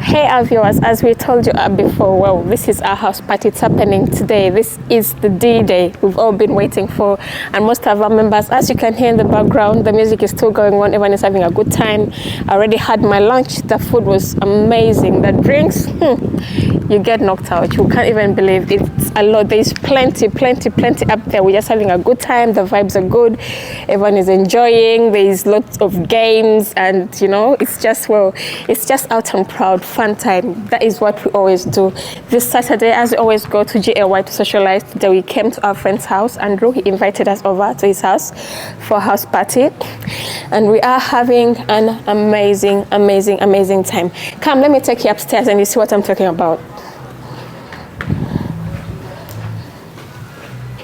Hey our viewers, as we told you before, well, this is our house party. It's happening today. This is the D-Day we've all been waiting for, and most of our members, as you can hear in the background, the music is still going on. Everyone is having a good time. I already had my lunch. The food was amazing. The drinks, you get knocked out. You can't even believe it's a lot. There's plenty up there. We're just having a good time. The vibes are good. Everyone is enjoying. There's lots of games, and you know, it's just out and proud, fun time. That is what we always do. This Saturday, as we always go to GAY to socialize, today we came to our friend's house. Andrew, he invited us over to his house for a house party, and we are having an amazing time. Come, let me take you upstairs and you see what I'm talking about.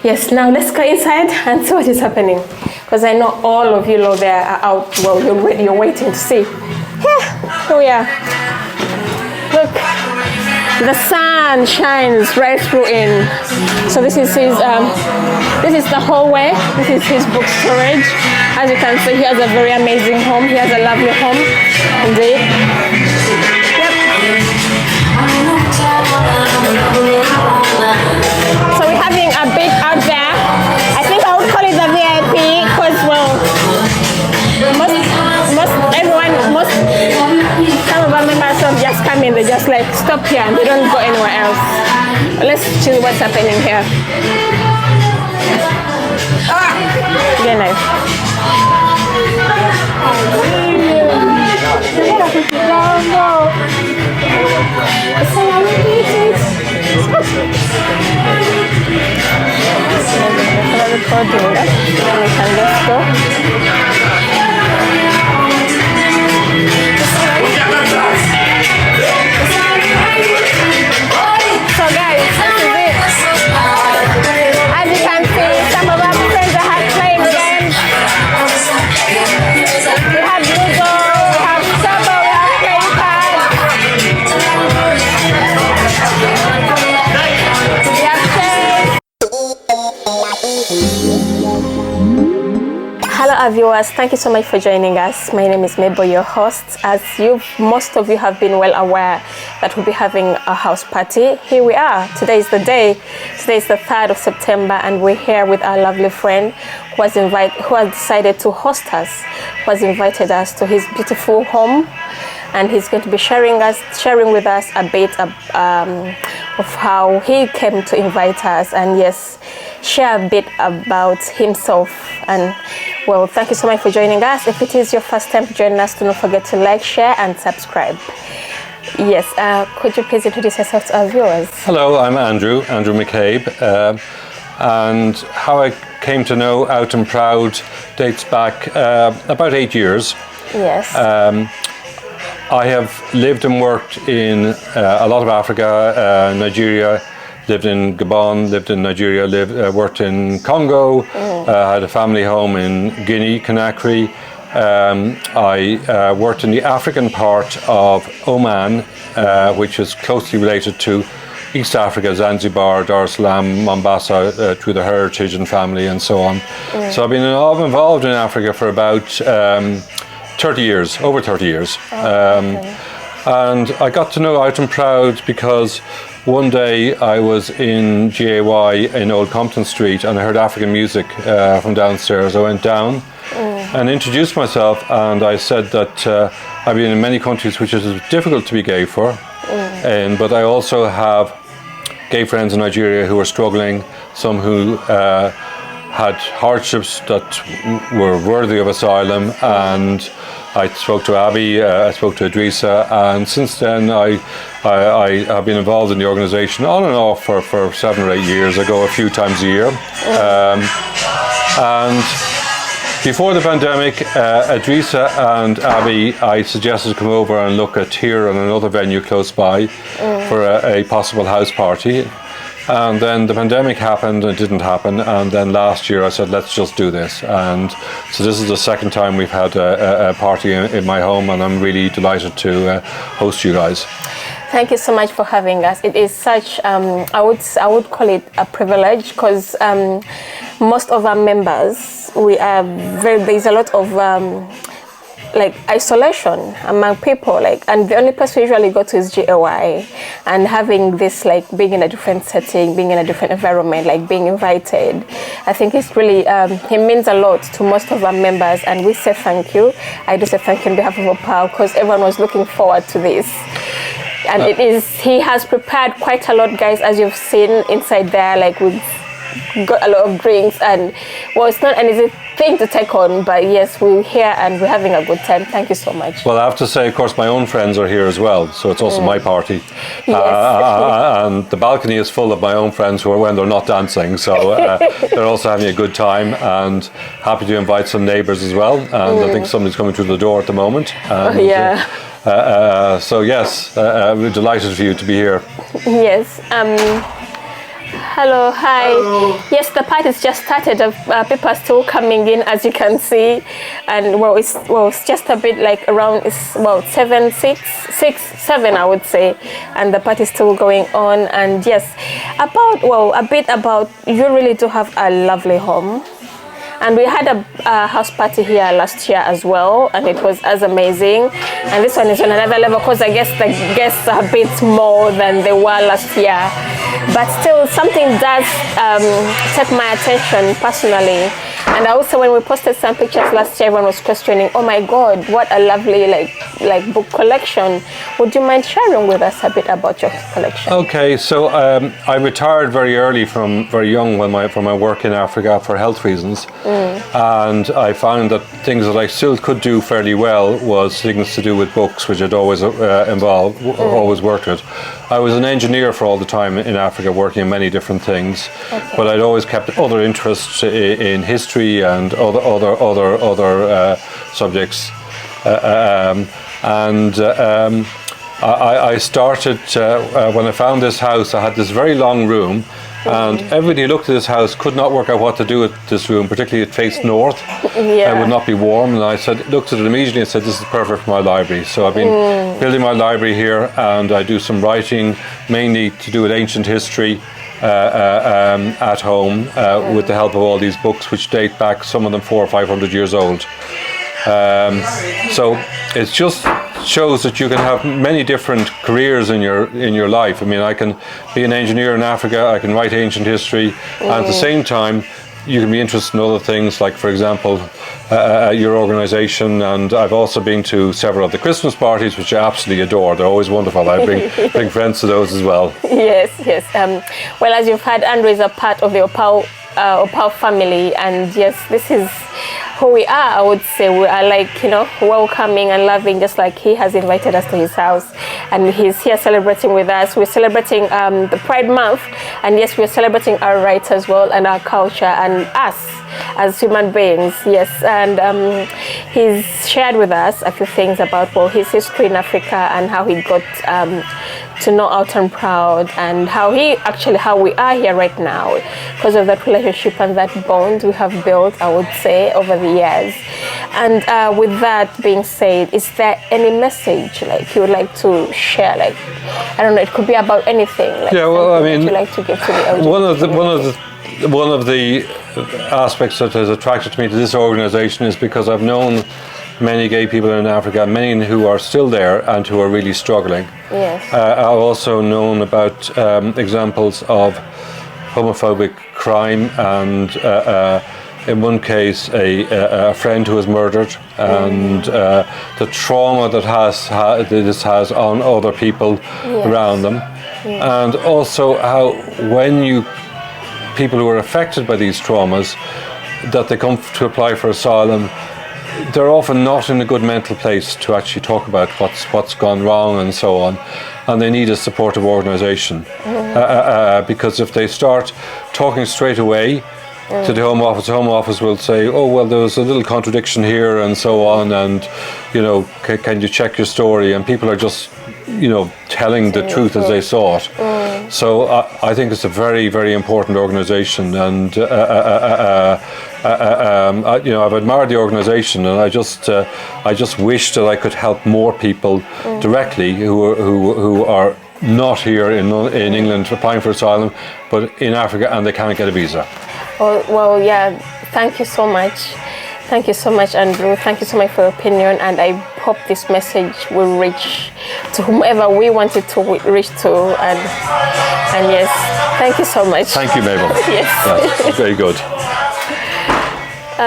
Yes, now let's go inside and see what is happening, because I know all of you there are out. Well, you're waiting to see. Yeah, here we are. Look, the sun shines right through in. So this is his. This is the hallway. This is his book storage. As you can see, he has a very amazing home. He has a lovely home, indeed. Yep. So we're having a bit out there. I think I would call it the VIP because, well, some of our members don't just come in, they just like stop here and they don't go anywhere else. Let's see what's happening here. Very nice. Let's go. So guys, this is it. As you can see, some of our friends are playing games. We have Ludo, we have Sabo, we have playing cards. We have chess. Hello our viewers, thank you so much for joining us. My name is Mabel, your host. As most of you have been well aware that we'll be having a house party. Here we are. Today is the day. Today is the 3rd of September, and we're here with our lovely friend who has decided to host us, who has invited us to his beautiful home, and he's going to be sharing with us a bit of how he came to invite us, and yes, share a bit about himself. And well, thank you so much for joining us. If it is your first time to join us, do not forget to like, share and subscribe. Yes, could you please introduce yourself to our viewers? Hello, I'm Andrew McCabe, and how I came to know Out and Proud dates back about 8 years. Yes. I have lived and worked in a lot of Africa, Nigeria, lived in Gabon, lived in Nigeria, worked in Congo, had a family home in Guinea, Conakry. I worked in the African part of Oman, which is closely related to East Africa, Zanzibar, Dar es Salaam, Mombasa, through the heritage and family and so on. So I've been involved in Africa for about 30 years, over 30 years. Okay. And I got to know Out and Proud because one day I was in GAY in Old Compton Street and I heard African music from downstairs. I went down and introduced myself, and I said that I've been in many countries which is difficult to be gay for, but I also have gay friends in Nigeria who are struggling, some who had hardships that were worthy of asylum, and I spoke to Abby, I spoke to Idrissa, and since then I have been involved in the organisation on and off for 7 or 8 years. I go a few times a year. And before the pandemic, Idrissa and Abby, I suggested to come over and look at here and another venue close by for a possible house party. And then the pandemic happened and it didn't happen, and then last year I said, let's just do this. And so this is the second time we've had a party in my home, and I'm really delighted to host you guys. Thank you so much for having us. It is such, I would call it a privilege, because most of our members, there's a lot of like isolation among people, like, and the only place we usually go to is GAY, and having this, like, being in a different setting, being in a different environment, like being invited, I think it's really it means a lot to most of our members, and we say thank you. I do say thank you on behalf of OPAL, because everyone was looking forward to this. And he has prepared quite a lot, guys, as you've seen inside there. Like, we've got a lot of drinks, and well, it's not an easy thing to take on, but yes, we're here and we're having a good time. Thank you so much. Well, I have to say, of course, my own friends are here as well, so it's also my party. Yes. And the balcony is full of my own friends who are, when they're not dancing, so they're also having a good time, and happy to invite some neighbours as well. And I think somebody's coming through the door at the moment. And, so yes, we're delighted for you to be here. Yes. Hello, hi. Hello. Yes, the party's just started. People are still coming in, as you can see, and it's just a bit like around 7, I would say, and the party's still going on. And yes, a bit about you really do have a lovely home. And we had a house party here last year as well, and it was as amazing. And this one is on another level, because I guess the guests are a bit more than they were last year. But still, something does take my attention personally. And also, when we posted some pictures last year, everyone was questioning, "Oh my God, what a lovely like book collection!" Would you mind sharing with us a bit about your collection? Okay, so I retired very early, very young, from my work in Africa for health reasons, and I found that things that I still could do fairly well was things to do with books, which I'd always always worked with. I was an engineer for all the time in Africa, working in many different things, but I'd always kept other interests in history and other subjects, I started when I found this house. I had this very long room, and everybody who looked at this house could not work out what to do with this room. Particularly, it faced north. It would not be warm, and I looked at it immediately and said, "This is perfect for my library." So I've been building my library here, and I do some writing, mainly to do with ancient history. At home, with the help of all these books, which date back, some of them 400 or 500 years old. So it just shows that you can have many different careers in your life. I mean, I can be an engineer in Africa, I can write ancient history, and at the same time you can be interested in other things, like, for example, your organisation. And I've also been to several of the Christmas parties, which I absolutely adore. They're always wonderful. I bring friends to those as well. Yes. Well, as you've heard, Andrew is a part of the OPAL family, and yes, this is who we are. I would say we are, like, welcoming and loving, just like he has invited us to his house, and he's here celebrating with us. We're celebrating the Pride Month, and yes, we're celebrating our rights as well, and our culture, and us as human beings. Yes, and he's shared with us a few things about his history in Africa, and how he got to know Out and Proud, and how we are here right now because of that relationship and that bond we have built, I would say, over the years. And with that being said, is there any message like you would like to share? Like, I don't know, it could be about anything. Like, yeah, well, I mean, you like to give to the audience. One of the aspects that has attracted me to this organisation is because I've known many gay people in Africa, many who are still there and who are really struggling. Yes. I've also known about examples of homophobic crime, and in one case a friend who was murdered, and the trauma that this has on other people around them, and also how when people who are affected by these traumas, that they come to apply for asylum, they're often not in a good mental place to actually talk about what's gone wrong and so on, and they need a supportive organisation, because if they start talking straight away to the Home Office will say, "Oh, well, there was a little contradiction here," and so on, and can you check your story? And people are just telling the truth as they saw it. So I think it's a very, very important organisation, and I've admired the organisation, and I just wish that I could help more people directly who are not here in England applying for asylum, but in Africa, and they can't get a visa. Well, yeah, thank you so much. Thank you so much, Andrew. Thank you so much for your opinion, and I hope this message will reach to whomever we want it to reach to. And yes, thank you so much. Thank you, Mabel. Yes. Yes, very good.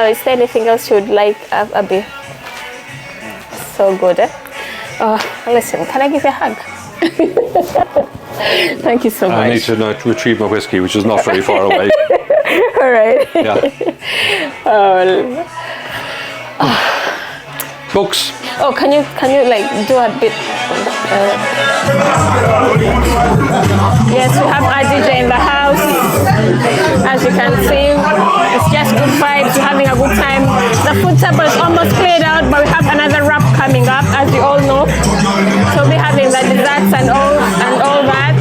Is there anything else you would like, Abby? So good, eh? Listen, can I give you a hug? Thank you so much. I need to now retrieve my whiskey, which is not very far away. All right. Yeah. Books. Oh, can you like do a bit? Yes, we have our DJ in the house. As you can see, it's just good vibes. We're having a good time. The food table is almost cleared out, but we have another wrap coming up, as you all know. So we'll be having the desserts and all that.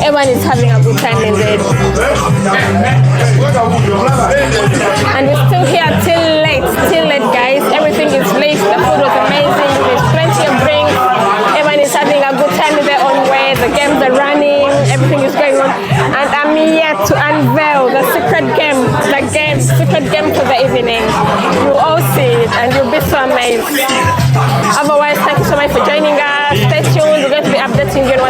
Everyone is having a good time in bed. And we're still here till late, guys. Everything is late. The food was amazing. There's plenty of drinks. Everyone is having a good time in their own way. The games are running. Everything is going on. And I'm here to unveil the secret game for the evening. You'll all see it and you'll be so amazed. Otherwise, thank you so much for joining